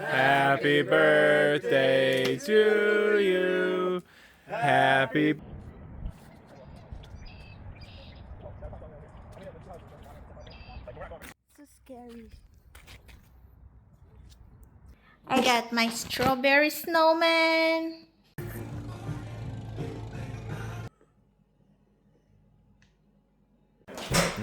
Happy birthday to you. Happy. So scary. I got my strawberry snowman.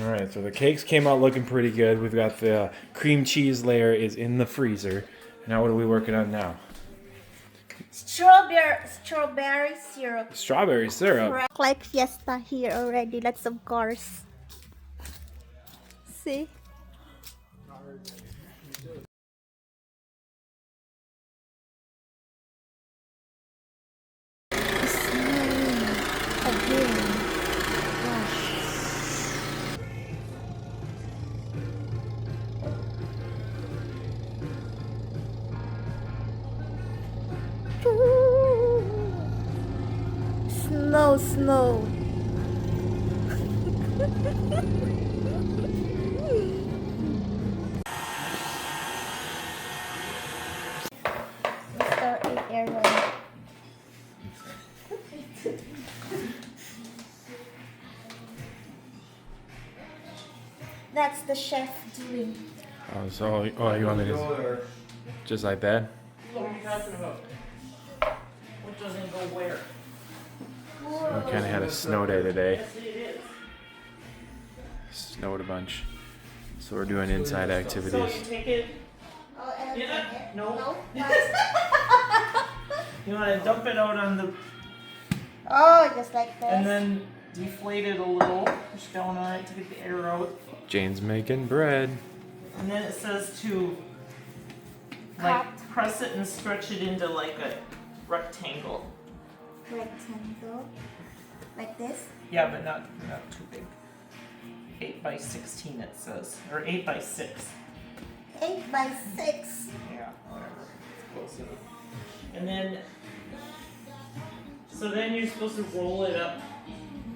All right, so the cakes came out looking pretty good. We've got the cream cheese layer is in the freezer. Now what are we working on now? Strawberry syrup. Strawberry syrup. Like fiesta here already. Lots of cars. See? Snow. Mr. Aaron. That's the chef doing. Oh, so you want me to just like that? What are you talking about? What doesn't go where? We kind of had a snow day today. Yes, it is. Snowed a bunch, so we're doing inside So activities. you take it. Oh, and Yeah. No. No? You want to dump it out on the, Oh, just like this. and then deflate it a little. Push down on it to get the air out. Jane's making bread. And then it says to Cut. press it and stretch it into like a rectangle. Rectangle. Like this. Yeah, but not too big. 8 by 16 it says, or 8 by 6. 8 by 6. Yeah, whatever. It's close enough. And then, so then you're supposed to roll it up,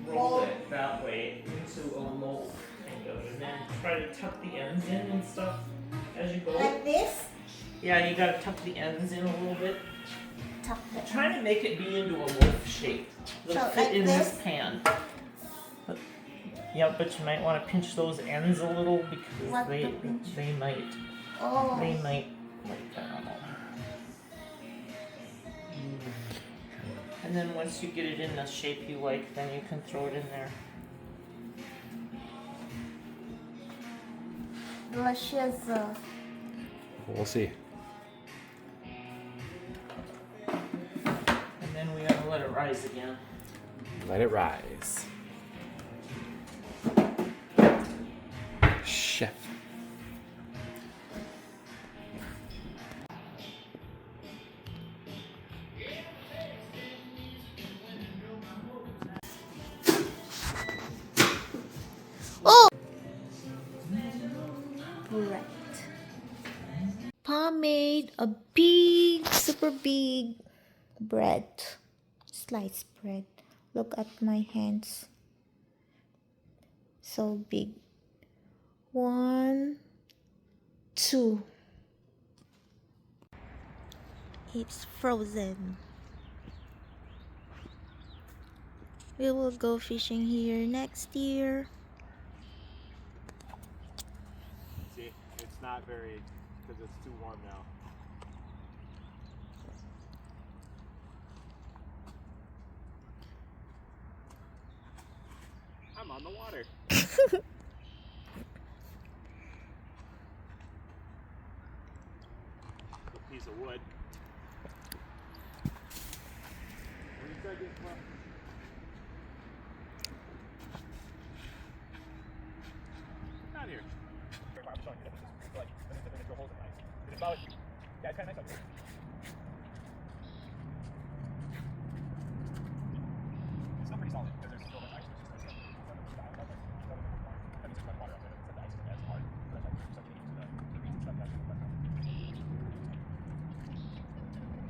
roll it that way into a mold, kind of, and then try to tuck the ends in and stuff as you go. Like this. Yeah, you gotta tuck the ends in a little bit. Tuck the Trying to make it be into a loaf shape. It'll So, fit like in this? this pan. Yeah, but you might want to pinch those ends a little because What they to pinch? they might Oh. like I don't know. And then once you get it in the shape you like, then you can throw it in there. Delicious. We'll see. And then we gotta let it rise again. Let it rise. Chef. Oh! Right. Pa made a big, super big bread. Sliced bread. Look at my hands. So big. 1, 2. It's frozen. We will go fishing here next year. See, it's not very, because it's too warm now. I'm on the water. A piece of wood. Down here. Yeah, it's kind of nice up here. It's still pretty solid because there's still ice. That means there's much water up there. The ice isn't as hard. But that's like getting into the reeds and stuff.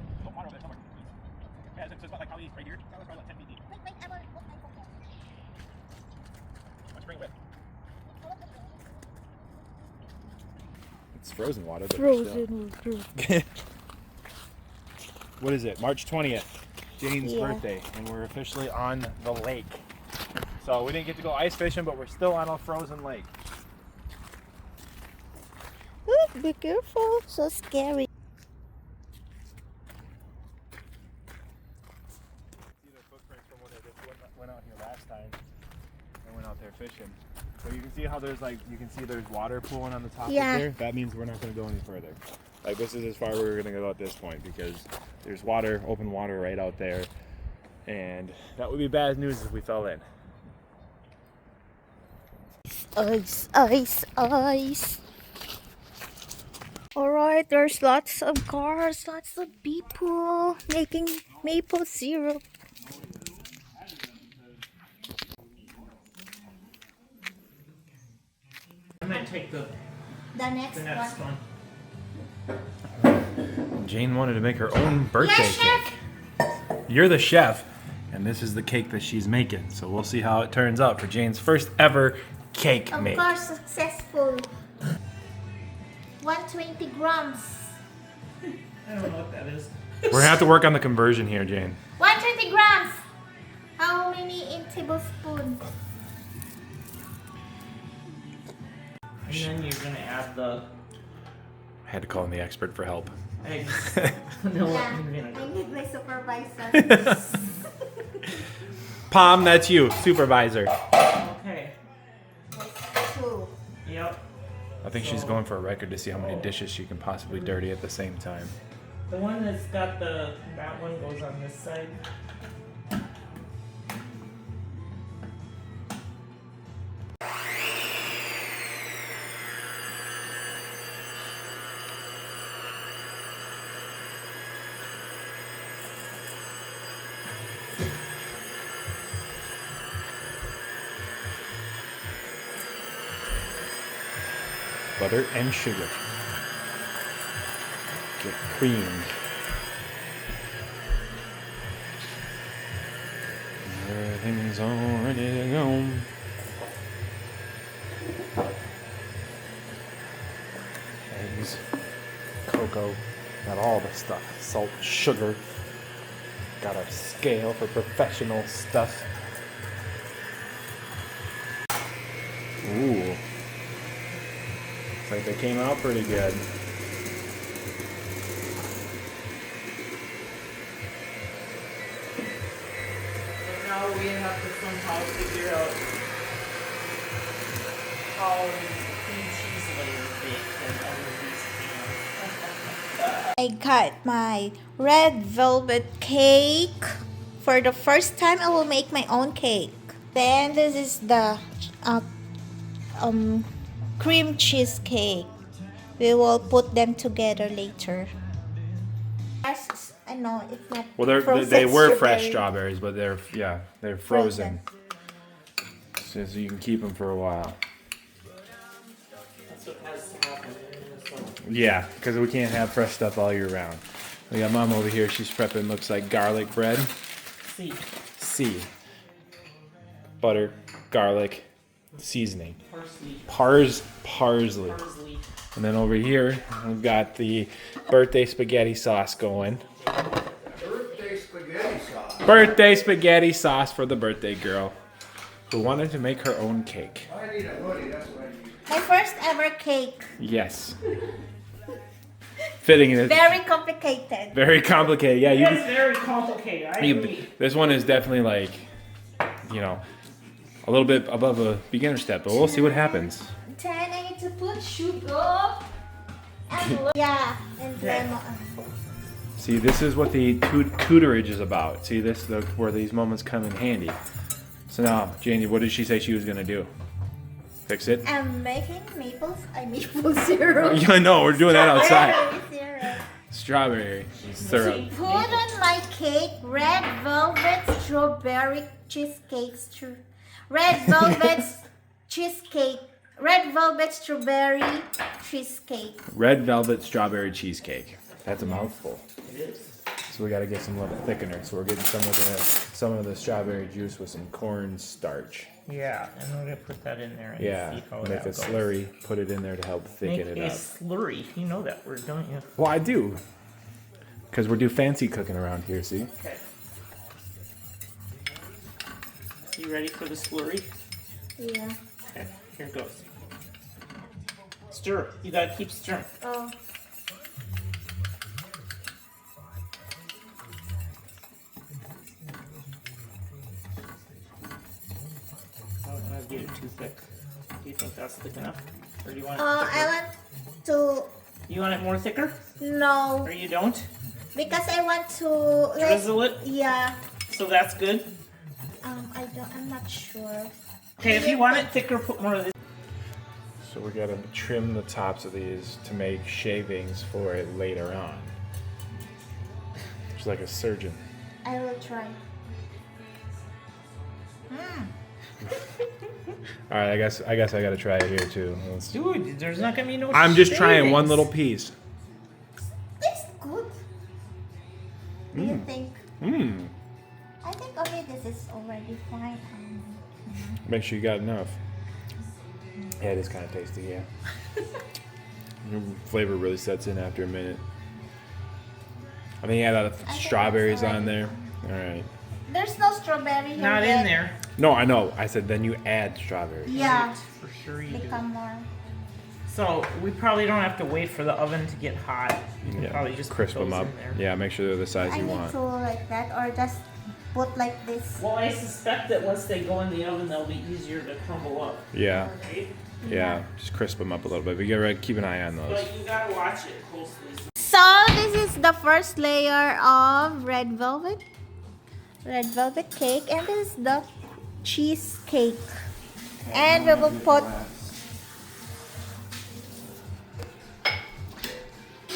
There's no water over there somewhere. Yeah, so it's about like probably right here. That was probably like 10 feet deep. What's spring with? It's frozen water. But Frozen water. What is it? March 20th. Jane's Yeah. birthday, and we're officially on the lake. So we didn't get to go ice fishing, but we're still on a frozen lake. Ooh, be careful. So scary. See the footprints from when they just went out here last time. I went out there fishing. So you can see how there's there's water pooling on the top Yeah. of there. That means we're not going to go any further. Like this is as far as we're going to go at this point because there's water, open water right out there. And that would be bad news if we fell in. Ice, ice, ice. Alright, there's lots of cars, lots of people making maple syrup. I might take the The next one. Jane wanted to make her own birthday Yes, chef. cake. You're the chef, and this is the cake that she's making. So we'll see how it turns out for Jane's first ever cake Of make. course, successful. 120 grams. I don't know what that is. We're gonna have to work on the conversion here, Jane. 120 grams. How many in tablespoon? And then you're gonna add the I had to call in the expert for help. eggs. No, Yeah, you're gonna I do. need my supervisor. Palm, that's you, supervisor. Okay. Two. Yep. I think she's going for a record to see how many dishes she can possibly dirty at the same time. The one that's got that one goes on this side. Butter and sugar. Get creamed. Everything's all ready to go. Eggs, cocoa, got all the stuff. Salt, sugar. Got a scale for professional stuff. Ooh. Looks like they came out pretty good. And now we have to somehow figure out how cream cheese layer baked and all of these I got my red velvet cake. For the first time, I will make my own cake. Then this is the cream cheesecake. We will put them together later. I know it's not. Well, they frozen were fresh strawberry. strawberries, but they're frozen. So you can keep them for a while. That's what has to happen in this one. Yeah, because we can't have fresh stuff all year round. We got Mom over here. She's prepping, looks like garlic bread. See, Butter, garlic, seasoning. parsley, Parsley. parsley. And then over here, we've got the birthday spaghetti sauce going. Birthday spaghetti sauce. Birthday spaghetti sauce for the birthday girl who wanted to make her own cake. I need a hoodie, that's what I need. My first ever cake. Yes. Fitting in it. Very complicated. Very complicated. Yeah, It's very complicated. I agree. this one is definitely like, you know, a little bit above a beginner step, but we'll see what happens. Then I need to put sugar. And yeah, and lemon. See, this is what the tutorage is about. See, where these moments come in handy. So now, Janie, what did she say she was gonna do? Fix it? I'm making maple syrup. Yeah, no, we're doing that outside. Strawberry syrup. Strawberry syrup. Put on my cake red velvet strawberry cheesecake. Red velvet cheesecake. Red velvet strawberry cheesecake. Red velvet strawberry cheesecake. That's a mouthful. It is. So we got to get some little thickener. So we're getting some of the strawberry juice with some corn starch. Yeah, and we're gonna put that in there and Yeah, see how make that a goes. slurry. Put it in there to help thicken Make it a up. slurry. You know that word, don't you? Well, I do, because we do fancy cooking around here. See? Okay. You ready for the slurry? Yeah. Okay, here it goes. Stir. You gotta keep stirring. Oh. I don't want to get it too thick. Do you think that's thick enough? Or do you want it I thicker? want to. You want it more thicker? No, Or you don't? because I want to like. Drizzle it? Yeah. So that's good? I don't. I'm not sure. Okay, if you want it thicker, put more of this. So we gotta trim the tops of these to make shavings for it later on. Just like a surgeon. I will try. All right, I guess I gotta try it here too. Dude, there's not gonna be no I'm just trying one shavings. little piece. It's good. Do you think? Mmm. I think only this is already fine. Make sure you got enough. Yeah, it is kind of tasty. Yeah. Your flavor really sets in after a minute. I think you had a lot of think strawberries that's on already there. All right. There's no strawberry here Not yet. in there. No, I know. I said then you add strawberries. Yeah. For sure you do. Become more. So we probably don't have to wait for the oven to get hot. You can Yeah. probably just Crisp put those them up. in there. Yeah, make sure they're the size I you need want. to like that or just put like this. Well, I suspect that once they go in the oven, they'll be easier to crumble up. Yeah. Right? Yeah. Just crisp them up a little bit. But you gotta keep an eye on those. But you gotta watch it closely. So this is the first layer of red velvet cake, and this is the cheesecake. And we will put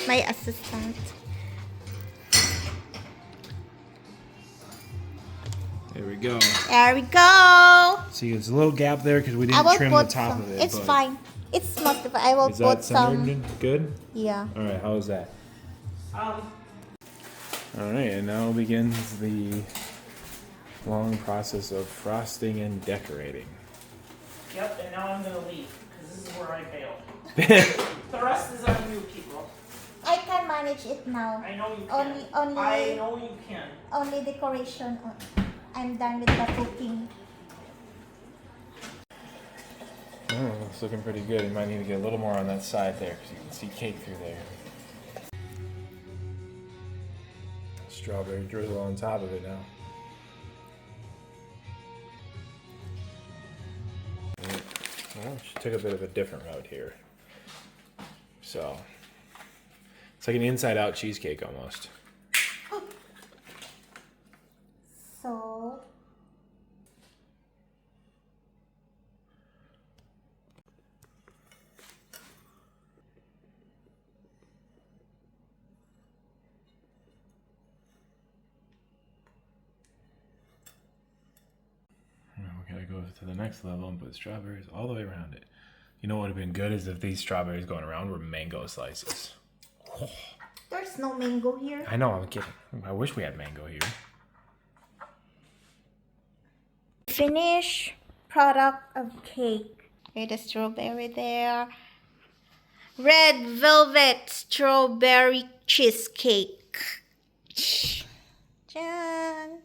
my assistant. There we go. There we go. See, it's a little gap there because we I didn't will trim the put top some. of it. It's but fine. It's most of it. I will Is put that some. centered? Good. Yeah. All right. How is that? Um, All right, and now begins the long process of frosting and decorating. yep, and now I'm gonna leave, because this is where I failed. The rest is on you people. I can manage it now. I know you can. Only- I know you can. Only decoration. I'm done with the cooking. Oh, it's looking pretty good. You might need to get a little more on that side there because you can see cake through there. Strawberry drizzle on top of it now. Well, she took a bit of a different route here. So, it's like an inside-out cheesecake almost. So Now we gotta go to the next level and put strawberries all the way around it. You know what would have been good is if these strawberries going around were mango slices. there's no mango here. I know, I'm kidding. I wish we had mango here. Finish product of cake. With the strawberry there. Red velvet strawberry cheesecake. Jan.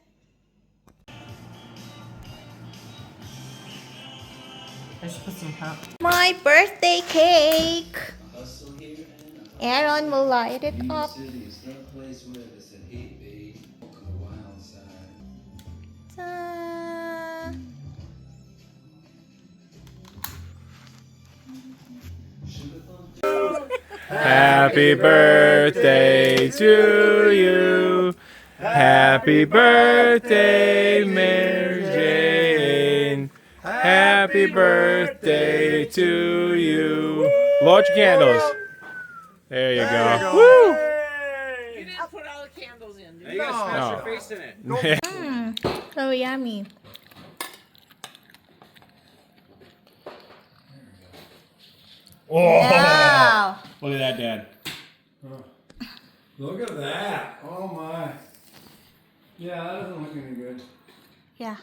I should put some hot. My birthday cake. Aaron will light it up. Ta. Happy birthday to you. Happy birthday, Mary Jane. Happy birthday to you. Blow out your candles. There you go. Woo! You didn't put all the candles in, did You gotta smash No. your face in it. So yummy. Oh, Wow. look at that, Dad. Look at that. Oh my. Yeah, that doesn't look any good. Yeah.